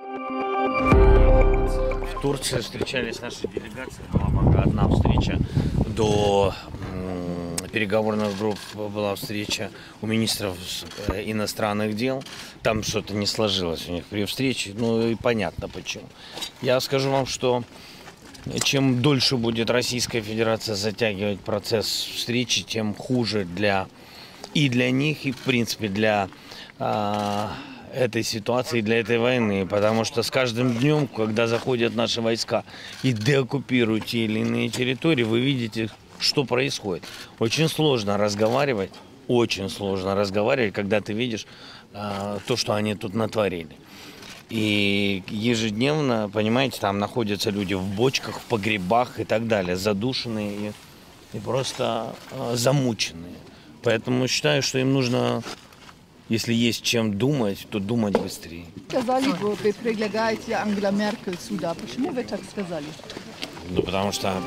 В Турции встречались наши делегации, была пока одна встреча до переговорных групп, была встреча у министров иностранных дел. Там что-то не сложилось у них при встрече, ну и понятно почему. Я скажу вам, что чем дольше будет Российская Федерация затягивать процесс встречи, тем хуже и для них, и в принципе для этой ситуации, для этой войны. Потому что с каждым днем, когда заходят наши войска и деоккупируют те или иные территории, вы видите, что происходит. Очень сложно разговаривать, когда ты видишь то, что они тут натворили. И ежедневно, понимаете, там находятся люди в бочках, в погребах и так далее, задушенные и просто замученные. Поэтому считаю, что им нужно, если есть чем думать, то думать быстрее. Сказали, вы предлагаете Ангела Меркель сюда. Почему вы так сказали? Ну, потому что